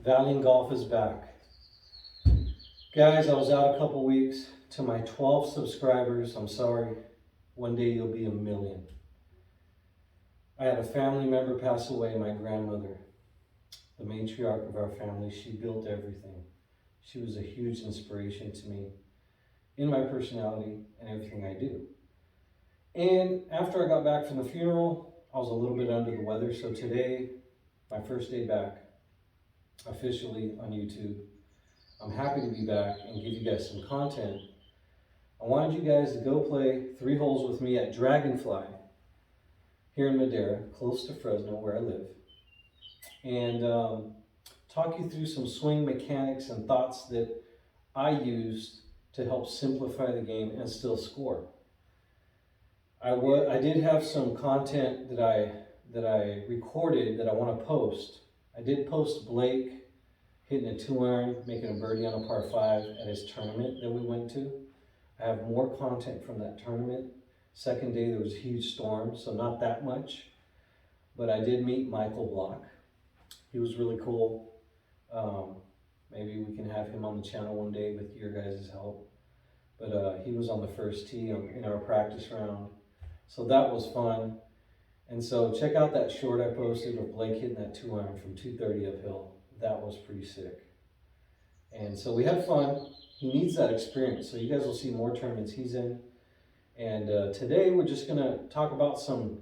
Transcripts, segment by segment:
Vallion Golf is back. Guys, I was out a couple weeks. To my 12 subscribers, I'm sorry. One day you'll be 1,000,000. I had a family member pass away, my grandmother, the matriarch of our family. She built everything. She was a huge inspiration to me in my personality and everything I do. And after I got back from the funeral, I was a little bit under the weather. So today, my first day back, officially on YouTube. I'm happy to be back and give you guys some content. I wanted you guys to go play 3 holes with me at Dragonfly here in Madera, close to Fresno, where I live, and talk you through some swing mechanics and thoughts that I used to help simplify the game and still score. I did have some content that I recorded that I want to post. I did post Blake hitting a 2-iron, making a birdie on a par 5 at his tournament that we went to. I have more content from that tournament. Second day there was a huge storm, so not that much. But I did meet Michael Block. He was really cool. Maybe we can have him on the channel one day with your guys' help. But he was on the first tee in our practice round. So that was fun. And so check out that short I posted of Blake hitting that 2-iron from 230 uphill. That was pretty sick. And so we had fun. He needs that experience. So you guys will see more tournaments he's in. And today we're just going to talk about some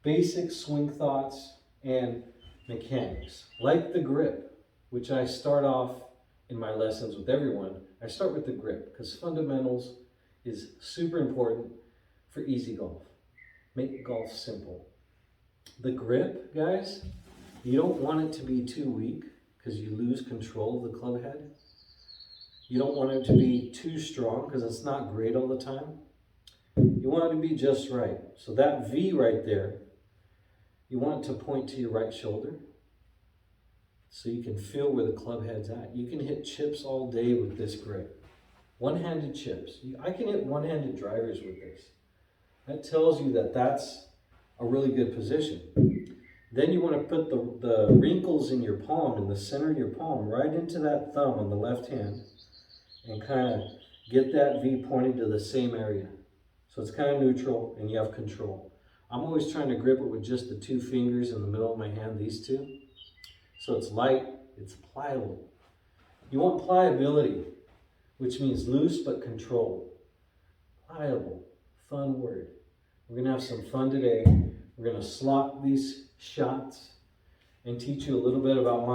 basic swing thoughts and mechanics, like the grip, which I start off in my lessons with everyone. I start with the grip because fundamentals is super important for easy golf. Make golf simple. The grip, guys, you don't want it to be too weak because you lose control of the club head. You don't want it to be too strong because it's not great all the time. You want it to be just right. So that V right there, you want it to point to your right shoulder so you can feel where the club head's at. You can hit chips all day with this grip. One-handed chips. I can hit one-handed drivers with this. That tells you that that's a really good position. Then you want to put the wrinkles in your palm, in the center of your palm, right into that thumb on the left hand and kind of get that V pointing to the same area. So it's kind of neutral and you have control. I'm always trying to grip it with just the 2 fingers in the middle of my hand, these 2. So it's light, it's pliable. You want pliability, which means loose but controlled. Pliable, fun word. We're going to have some fun today. We're going to slot these shots and teach you a little bit about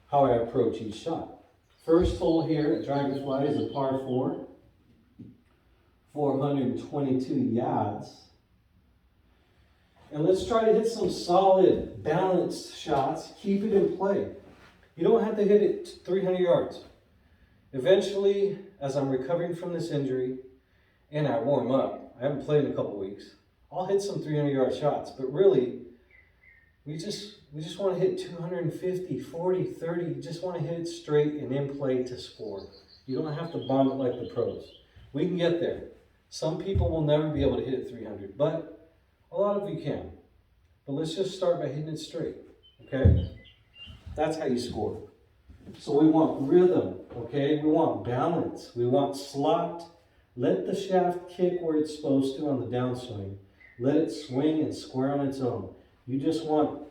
how I approach each shot. First hole here at Dragonfly is a par 4, 422 yards. And let's try to hit some solid, balanced shots. Keep it in play. You don't have to hit it 300 yards. Eventually, as I'm recovering from this injury and I warm up, I haven't played in a couple weeks, I'll hit some 300-yard shots. But really, we just want to hit 250, 40, 30. You just want to hit it straight and in play to score. You don't have to bomb it like the pros. We can get there. Some people will never be able to hit it 300, but a lot of you can. But let's just start by hitting it straight, okay? That's how you score. So we want rhythm, okay? We want balance. We want slot. Let the shaft kick where it's supposed to on the downswing. Let it swing and square on its own. You just want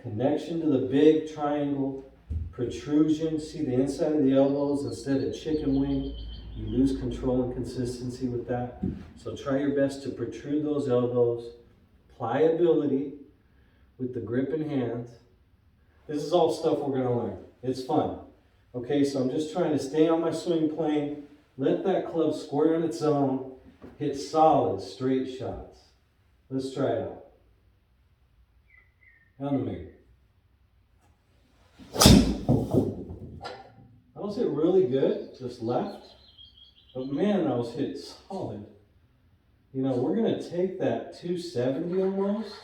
connection to the big triangle, protrusion. See the inside of the elbows instead of chicken wing. You lose control and consistency with that. So try your best to protrude those elbows. Pliability with the grip in hands. This is all stuff we're going to learn. It's fun. Okay, so I'm just trying to stay on my swing plane. Let that club square on its own. Hit solid, straight shots. Let's try it out. Down the middle. That was hit really good, just left. But man, that was hit solid. You know, we're going to take that 270 almost.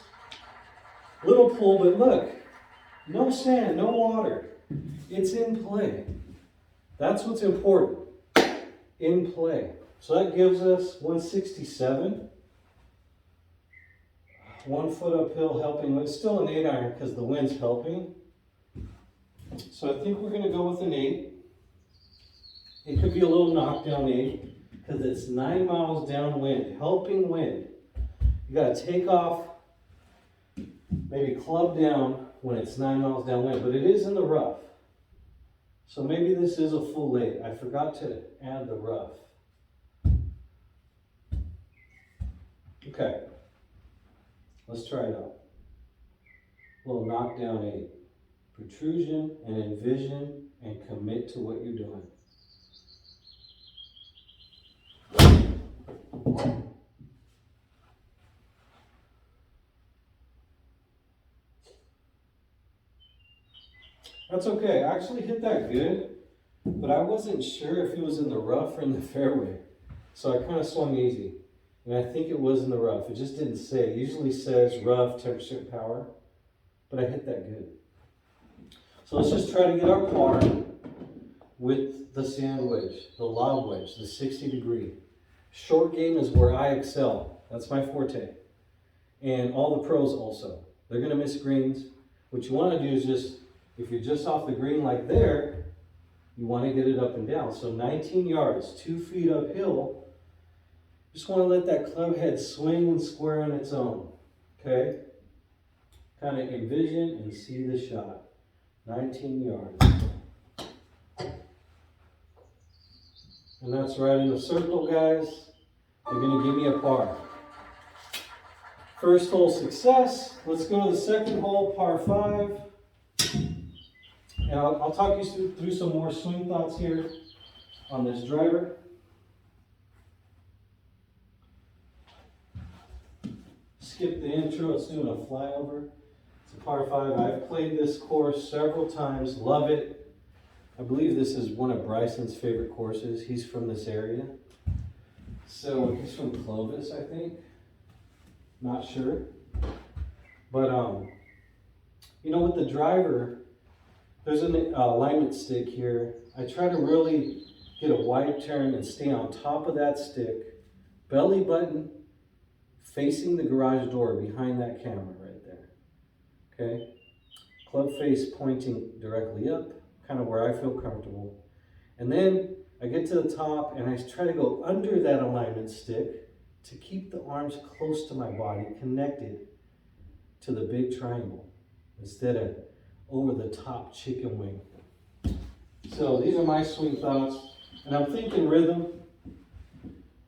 Little pull, but look. No sand, no water. It's in play. That's what's important. In play. So that gives us 167. 1 foot uphill helping. It's still an 8-iron because the wind's helping. So So I think we're going to go with an 8. It could be a little knockdown 8 because it's 9 miles downwind, helping wind. You got to take off, maybe club down when it's 9 miles downwind, but it is in the rough. So maybe this is a full 8. I forgot to add the rough. Okay, let's try it out. A little knockdown 8. Protrusion and envision and commit to what you're doing. That's okay. I actually hit that good, but I wasn't sure if it was in the rough or in the fairway. So I kind of swung easy. And I think it was in the rough. It just didn't say. It usually says rough, 10% power. But I hit that good. So let's just try to get our par with the sand wedge, the lob wedge, the 60 degree. Short game is where I excel. That's my forte. And all the pros also. They're going to miss greens. What you want to do is just, if you're just off the green like there, you want to get it up and down. So 19 yards, 2 feet uphill. Just want to let that club head swing and square on its own. Okay? Kind of envision and see the shot. 19 yards. And that's right in the circle, guys. They're going to give me a par. First hole success. Let's go to the second hole, par 5. And I'll talk you through some more swing thoughts here on this driver. Skip the intro, it's doing a flyover. It's a par 5. I've played this course several times, love it. I believe this is one of Bryson's favorite courses. He's from this area. So he's from Clovis, I think. Not sure. But, you know, with the driver, there's an alignment stick here. I try to really get a wide turn and stay on top of that stick. Belly button facing the garage door behind that camera right there. Okay? Club face pointing directly up, kind of where I feel comfortable. And then I get to the top and I try to go under that alignment stick to keep the arms close to my body, connected to the big triangle instead of over the top chicken wing. So these are my swing thoughts. And I'm thinking rhythm.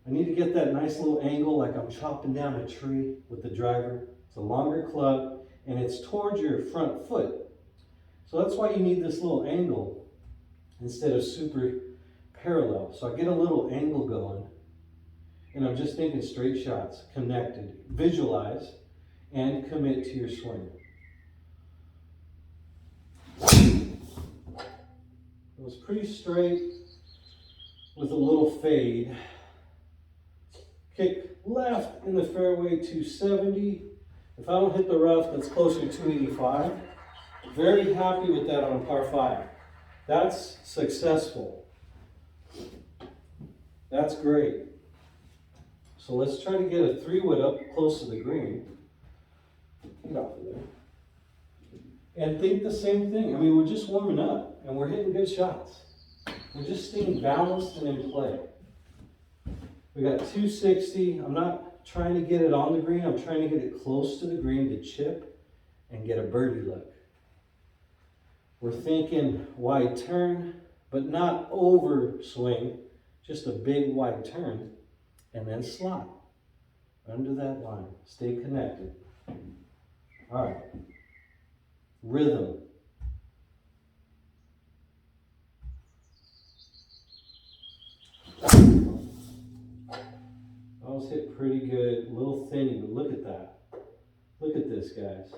I need to get that nice little angle like I'm chopping down a tree with the driver. It's a longer club and it's towards your front foot. So that's why you need this little angle instead of super parallel. So I get a little angle going and I'm just thinking straight shots, connected, visualize, and commit to your swing. It was pretty straight with a little fade. Kick left in the fairway 270. If I don't hit the rough, that's closer to 285. Very happy with that on a par 5. That's successful. That's great. So let's try to get a 3-wood up close to the green. Get off of there. And think the same thing. I mean, we're just warming up and we're hitting good shots. We're just staying balanced and in play. We got 260. I'm not trying to get it on the green. I'm trying to get it close to the green to chip and get a birdie look. We're thinking wide turn, but not over swing. Just a big wide turn and then slide under that line. Stay connected. All right. Rhythm. I was hit pretty good, a little thinny, but look at that. Look at this, guys.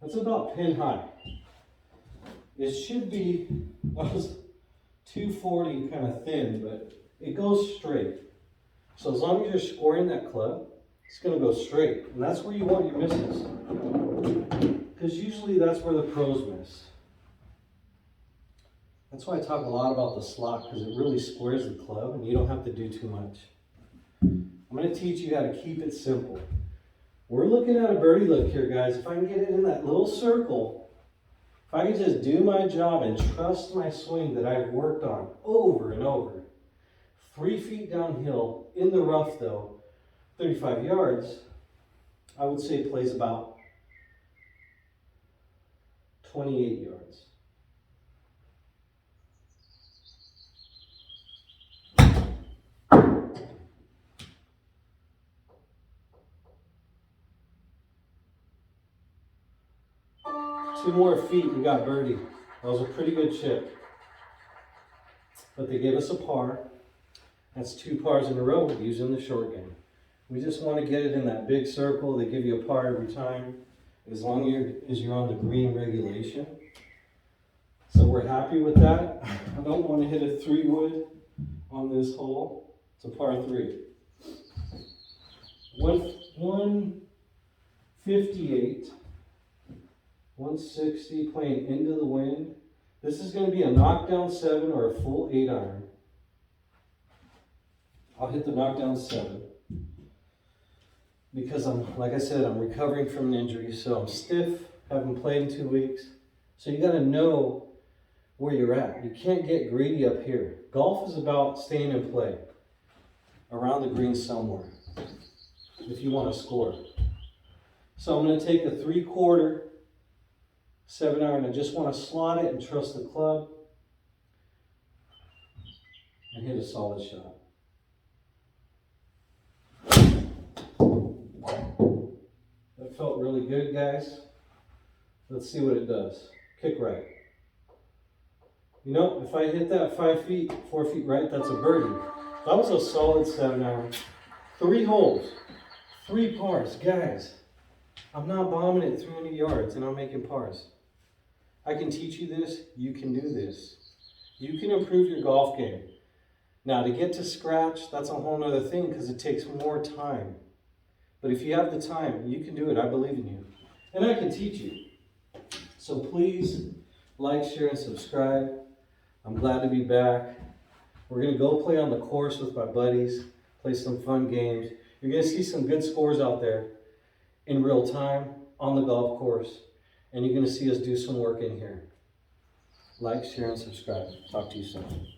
That's about pin high. It should be, I was 240 kind of thin, but it goes straight. So as long as you're scoring that club, it's going to go straight. And that's where you want your misses. Because usually that's where the pros miss. That's why I talk a lot about the slot, because it really squares the club and you don't have to do too much. I'm going to teach you how to keep it simple. We're looking at a birdie look here, guys. If I can get it in that little circle If I could just do my job and trust my swing that I've worked on over and over. 3 feet downhill, in the rough though, 35 yards, I would say plays about 28 yards. Two more feet, we got birdie. That was a pretty good chip. But they gave us a par. That's 2 pars in a row using the short game. We just want to get it in that big circle. They give you a par every time, as long as you're on the green regulation. So we're happy with that. I don't want to hit a 3-wood on this hole. It's a par 3. 158, 160 playing into the wind. This is going to be a knockdown 7 or a full 8 iron. I'll hit the knockdown 7 because like I said, I'm recovering from an injury, so I'm stiff, haven't played in 2 weeks. So you got to know where you're at. You can't get greedy up here. Golf is about staying in play around the green somewhere if you want to score. So I'm going to take a 3/4 7 iron. I just want to slot it and trust the club and hit a solid shot. That felt really good, guys. Let's see what it does. Kick right. You know, if I hit that 5 feet, 4 feet right, that's a birdie. That was a solid 7 iron. 3 holes, 3 pars. Guys, I'm not bombing it 300 yards and I'm making pars. I can teach you this. You can do this. You can improve your golf game. Now, to get to scratch, that's a whole other thing because it takes more time. But if you have the time, you can do it. I believe in you. And I can teach you. So please like, share, and subscribe. I'm glad to be back. We're going to go play on the course with my buddies, play some fun games. You're going to see some good scores out there in real time on the golf course. And you're going to see us do some work in here. Like, share, and subscribe. Talk to you soon.